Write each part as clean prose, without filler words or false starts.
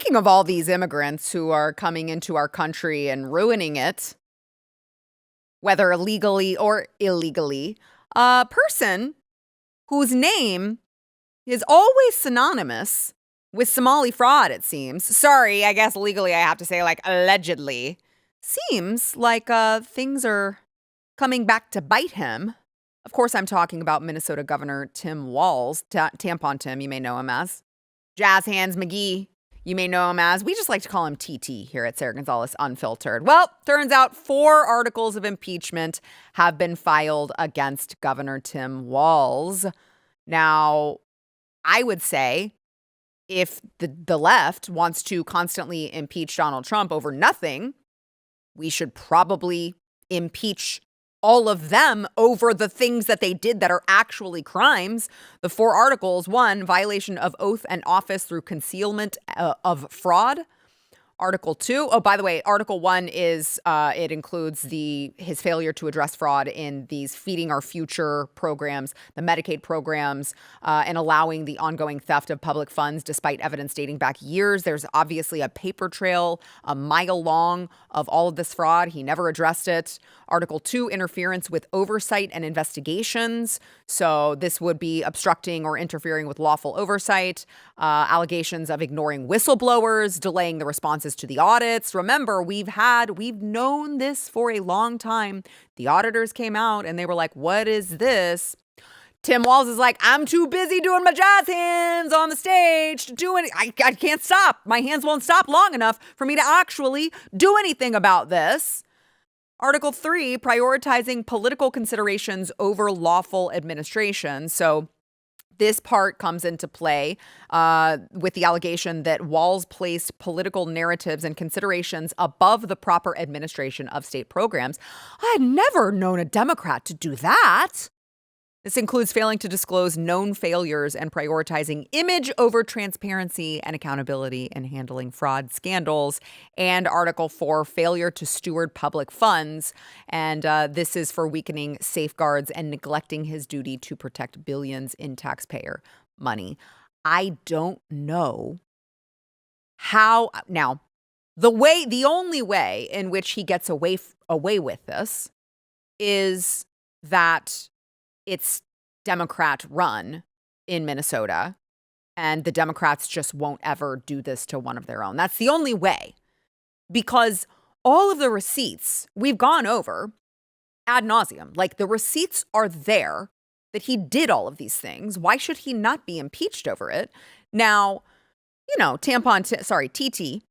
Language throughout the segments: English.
speaking of all these immigrants who are coming into our country and ruining it, whether legally or illegally, a person whose name is always synonymous with Somali fraud, it seems. Sorry, I guess legally I have to say, like, allegedly. Seems like things are coming back to bite him. Of course, I'm talking about Minnesota Governor Tim Walz, Tampon Tim, you may know him as. Jazz Hands McGee, you may know him as. We just like to call him TT here at Sara Gonzales Unfiltered. Well, turns out 4 articles of impeachment have been filed against Governor Tim Walz. Now, I would say if the left wants to constantly impeach Donald Trump over nothing, we should probably impeach all of them over the things that they did that are actually crimes. The 4 articles: 1, violation of oath and office through concealment of fraud. Article 2, oh, by the way, Article 1 is, it includes his failure to address fraud in these Feeding Our Future programs, the Medicaid programs, and allowing the ongoing theft of public funds despite evidence dating back years. There's obviously a paper trail a mile long of all of this fraud. He never addressed it. Article 2, interference with oversight and investigations. So this would be obstructing or interfering with lawful oversight, allegations of ignoring whistleblowers, delaying the responses to the audits. Remember, we've known this for a long time. The auditors came out and they were like, what is this? Tim Walz is like, I'm too busy doing my jazz hands on the stage to do any. I can't stop. My hands won't stop long enough for me to actually do anything about this. Article 3, prioritizing political considerations over lawful administration. So this part comes into play with the allegation that Walz placed political narratives and considerations above the proper administration of state programs. I had never known a Democrat to do that. This includes failing to disclose known failures and prioritizing image over transparency and accountability in handling fraud scandals. And Article 4, failure to steward public funds. And this is for weakening safeguards and neglecting his duty to protect billions in taxpayer money. I don't know how. Now, the only way in which he gets away with this is that it's Democrat run in Minnesota, and the Democrats just won't ever do this to one of their own. That's the only way, because all of the receipts we've gone over ad nauseum, like the receipts are there that he did all of these things. Why should he not be impeached over it? Now, TT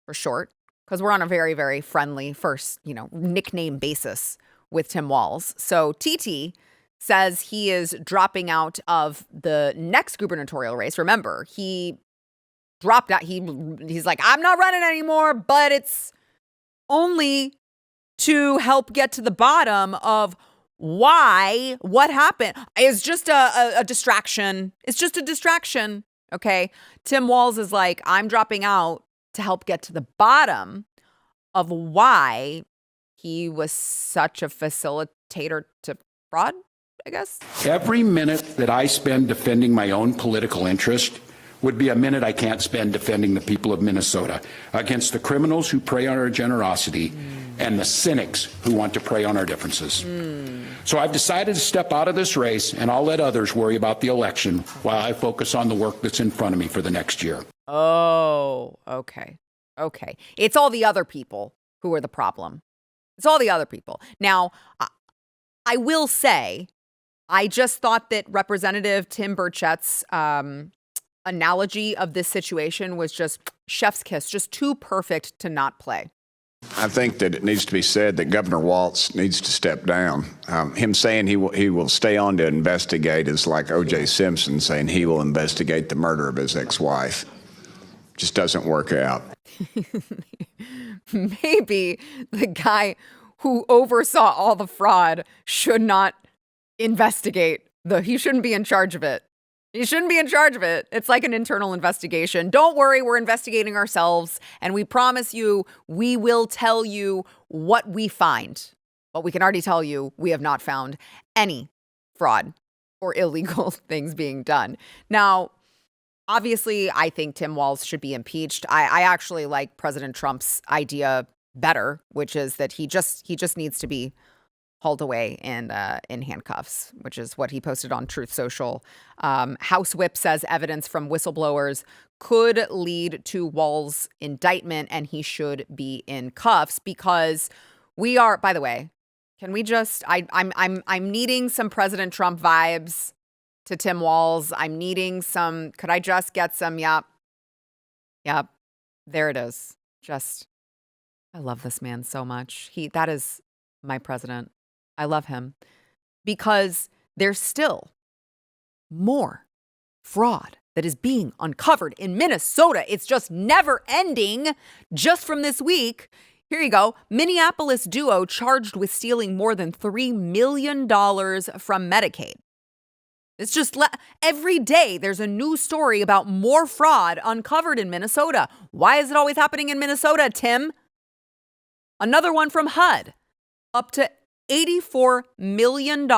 for short, because we're on a very, very friendly first, nickname basis with Tim Walz. So TT says he is dropping out of the next gubernatorial race. Remember, he dropped out. He's like, I'm not running anymore, but it's only to help get to the bottom of what happened. It's just a distraction. It's just a distraction. Okay. Tim Walz is like, I'm dropping out to help get to the bottom of why he was such a facilitator to fraud, I guess. Every minute that I spend defending my own political interest would be a minute I can't spend defending the people of Minnesota against the criminals who prey on our generosity and the cynics who want to prey on our differences. So I've decided to step out of this race, and I'll let others worry about the election while I focus on the work that's in front of me for the next year. Oh, okay. Okay. It's all the other people who are the problem. It's all the other people. Now, I will say, I just thought that Representative Tim Burchett's analogy of this situation was just chef's kiss, just too perfect to not play. I think that it needs to be said that Governor Walz needs to step down. Him saying he will stay on to investigate is like O.J. Simpson saying he will investigate the murder of his ex-wife. Just doesn't work out. Maybe the guy who oversaw all the fraud should not investigate. He shouldn't be in charge of it. He shouldn't be in charge of it. It's like an internal investigation. Don't worry, we're investigating ourselves, and we promise you we will tell you what we find. But we can already tell you we have not found any fraud or illegal things being done. Now, Obviously, I think Tim Walz should be impeached. I actually like President Trump's idea better, which is that he just needs to be hauled away in handcuffs, which is what he posted on Truth Social. House Whip says evidence from whistleblowers could lead to Walz's indictment, and he should be in cuffs because we are. By the way, can we just? I'm needing some President Trump vibes to Tim Walz. I'm needing some. Could I just get some? Yep. There it is. I love this man so much. That is my president. I love him because there's still more fraud that is being uncovered in Minnesota. It's just never ending. Just from this week, here you go. Minneapolis duo charged with stealing more than $3 million from Medicaid. It's just every day there's a new story about more fraud uncovered in Minnesota. Why is it always happening in Minnesota, Tim? Another one from HUD. Up to $84 million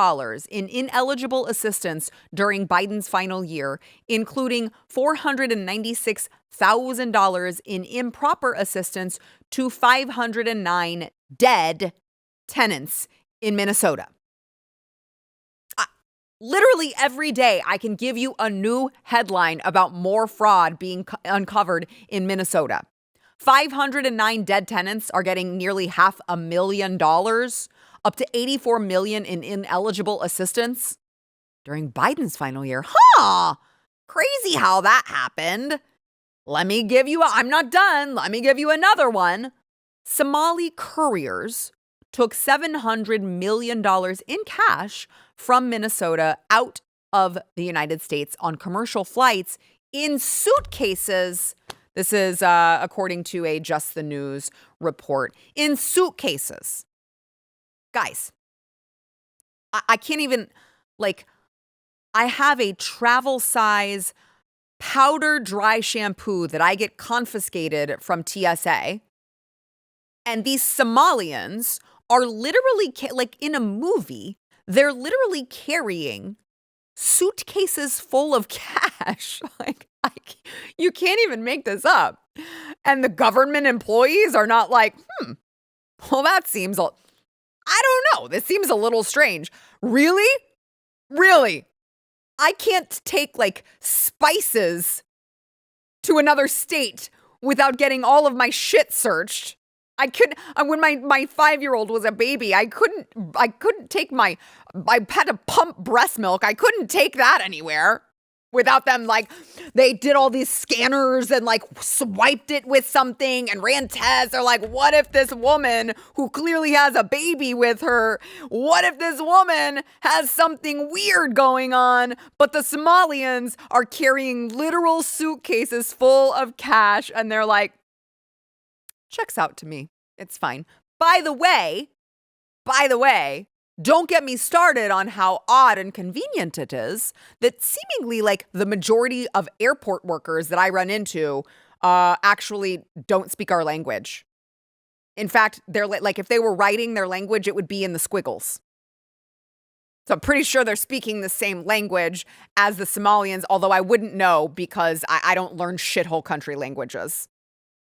in ineligible assistance during Biden's final year, including $496,000 in improper assistance to 509 dead tenants in Minnesota. Literally every day, I can give you a new headline about more fraud being uncovered in Minnesota. 509 dead tenants are getting nearly $500,000. Up to $84 million in ineligible assistance during Biden's final year. Crazy how that happened. Let me give you I'm not done. Let me give you another one. Somali couriers took $700 million in cash from Minnesota out of the United States on commercial flights in suitcases. This is according to a Just the News report. In suitcases. Guys, I can't even, I have a travel size powder dry shampoo that I get confiscated from TSA. And these Somalians are literally, in a movie, they're literally carrying suitcases full of cash. You can't even make this up. And the government employees are not like, well, that seems I don't know. This seems a little strange. Really? I can't take spices to another state without getting all of my shit searched. When my 5-year-old was a baby, I couldn't take I had to pump breast milk. I couldn't take that anywhere without them. They did all these scanners and swiped it with something and ran tests. They're like, what if this woman who clearly has a baby with her, what if this woman has something weird going on? But the Somalians are carrying literal suitcases full of cash and they're like, checks out to me. It's fine. By the way, don't get me started on how odd and convenient it is that seemingly the majority of airport workers that I run into actually don't speak our language. In fact, they're if they were writing their language, it would be in the squiggles. So I'm pretty sure they're speaking the same language as the Somalians, although I wouldn't know because I don't learn shithole country languages.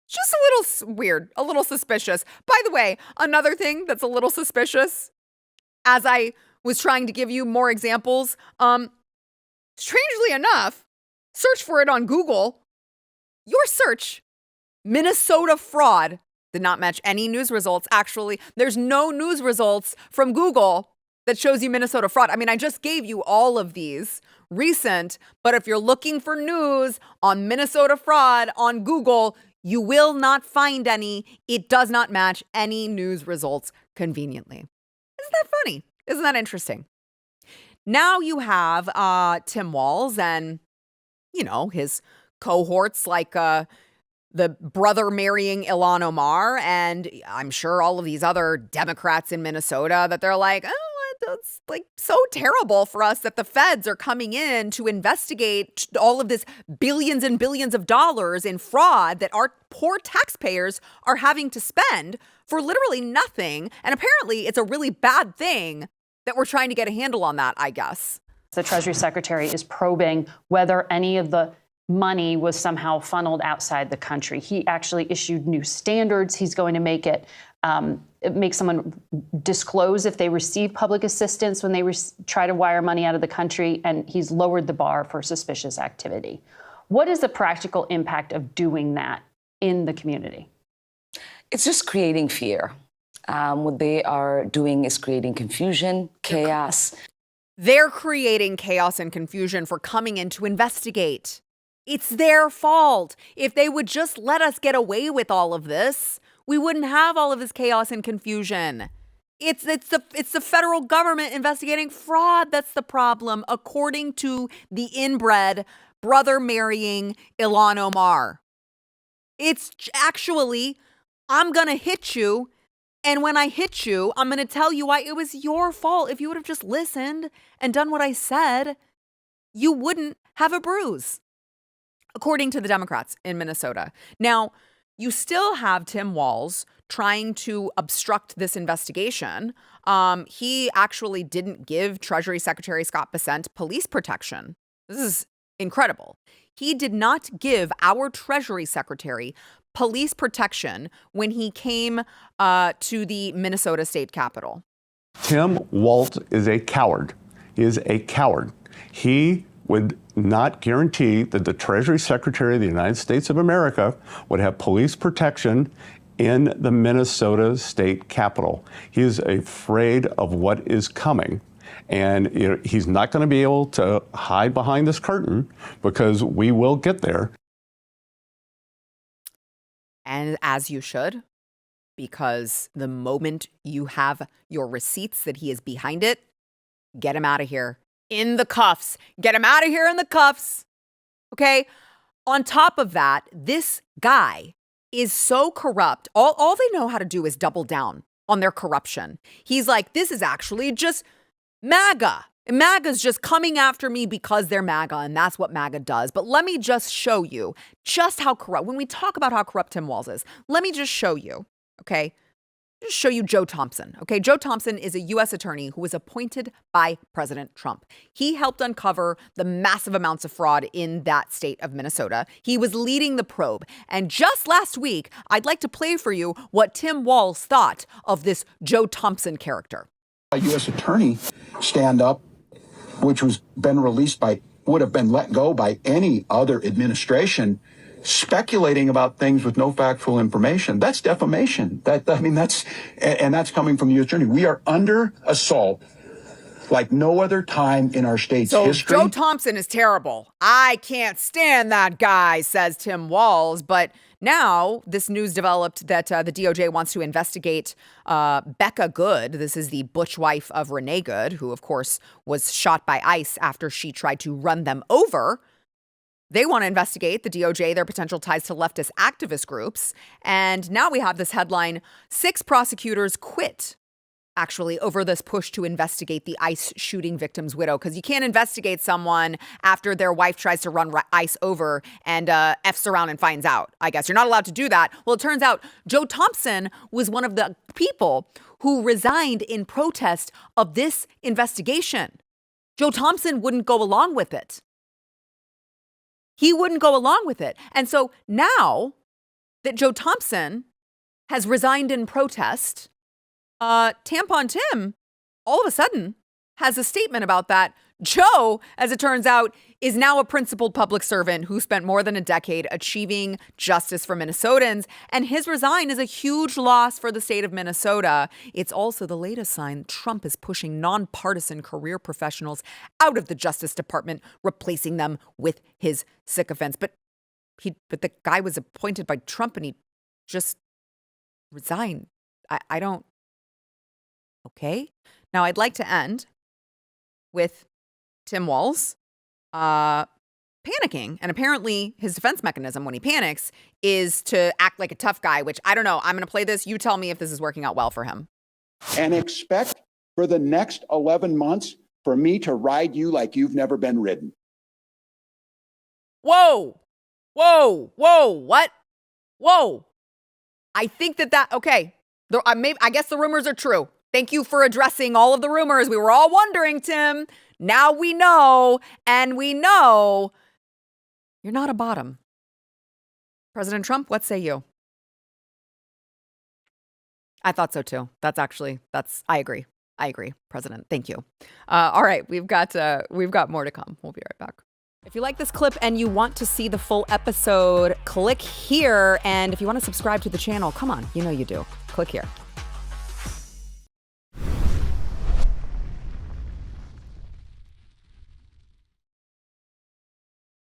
Just a little weird, a little suspicious. By the way, another thing that's a little suspicious, as I was trying to give you more examples, strangely enough, search for it on Google. Your search, Minnesota fraud, did not match any news results. Actually, there's no news results from Google that shows you Minnesota fraud. I mean, I just gave you all of these recent, but if you're looking for news on Minnesota fraud on Google, you will not find any. It does not match any news results conveniently. Isn't that funny? Isn't that interesting? Now you have Tim Walz and, his cohorts the brother marrying Ilhan Omar. And I'm sure all of these other Democrats in Minnesota that they're like, it's so terrible for us that the feds are coming in to investigate all of this billions and billions of dollars in fraud that our poor taxpayers are having to spend for literally nothing. And apparently it's a really bad thing that we're trying to get a handle on that, I guess. The Treasury Secretary is probing whether any of the money was somehow funneled outside the country. He actually issued new standards. He's going to make it make someone disclose if they receive public assistance when they try to wire money out of the country, and he's lowered the bar for suspicious activity. What is the practical impact of doing that in the community? It's just creating fear. What they are doing is creating confusion, chaos. They're creating chaos and confusion for coming in to investigate. It's their fault. If they would just let us get away with all of this, we wouldn't have all of this chaos and confusion. It's the federal government investigating fraud that's the problem, according to the inbred brother marrying Ilhan Omar. It's actually, I'm going to hit you. And when I hit you, I'm going to tell you why it was your fault. If you would have just listened and done what I said, you wouldn't have a bruise, according to the Democrats in Minnesota. Now, you still have Tim Walz trying to obstruct this investigation. He actually didn't give Treasury Secretary Scott Bessent police protection. This is incredible. He did not give our Treasury Secretary police protection when he came to the Minnesota State Capitol. Tim Walz is a coward. He is a coward. He would not guarantee that the Treasury Secretary of the United States of America would have police protection in the Minnesota State Capitol. He is afraid of what is coming. And he's not going to be able to hide behind this curtain because we will get there. And as you should, because the moment you have your receipts that he is behind it, get him out of here in the cuffs. Get him out of here in the cuffs. Okay. On top of that, this guy is so corrupt. All they know how to do is double down on their corruption. He's like, this is actually just MAGA. MAGA's just coming after me because they're MAGA, and that's what MAGA does. But let me just show you just how corrupt, when we talk about how corrupt Tim Walz is, let me just show you, okay? Just show you Joe Thompson, okay? Joe Thompson is a U.S. attorney who was appointed by President Trump. He helped uncover the massive amounts of fraud in that state of Minnesota. He was leading the probe. And just last week, I'd like to play for you what Tim Walz thought of this Joe Thompson character. A U.S. attorney stand up, which was been released by, would have been let go by any other administration, speculating about things with no factual information. That's defamation. That's coming from the U.S. attorney. We are under assault like no other time in our state's history. Joe Thompson is terrible. I can't stand that guy, says Tim Walz. But now this news developed that the DOJ wants to investigate Becca Good. This is the butch wife of Renee Good, who, of course, was shot by ICE after she tried to run them over. They want to investigate, the DOJ, their potential ties to leftist activist groups. And now we have this headline, 6 prosecutors quit, actually, over this push to investigate the ICE shooting victim's widow. Because you can't investigate someone after their wife tries to run ICE over and F's around and finds out. I guess you're not allowed to do that. Well, it turns out Joe Thompson was one of the people who resigned in protest of this investigation. Joe Thompson wouldn't go along with it. He wouldn't go along with it. And so now that Joe Thompson has resigned in protest, Tampon Tim, all of a sudden, has a statement about that. Joe, as it turns out, is now a principled public servant who spent more than a decade achieving justice for Minnesotans, and his resign is a huge loss for the state of Minnesota. It's also the latest sign Trump is pushing nonpartisan career professionals out of the Justice Department, replacing them with his sycophants. But the guy was appointed by Trump, and he just resigned. I don't. Okay. Now, I'd like to end with Tim Walz panicking. And apparently his defense mechanism when he panics is to act like a tough guy, which I don't know. I'm going to play this. You tell me if this is working out well for him. And expect for the next 11 months for me to ride you like you've never been ridden. Whoa, what? Whoa. I think okay. I guess the rumors are true. Thank you for addressing all of the rumors. We were all wondering, Tim. Now we know, and we know You're not a bottom. President Trump, what say you? I thought so too. I agree. I agree, President. Thank you. All right, we've got more to come. We'll be right back. If you like this clip and you want to see the full episode, click here. And if you want to subscribe to the channel, come on, you know you do. Click here.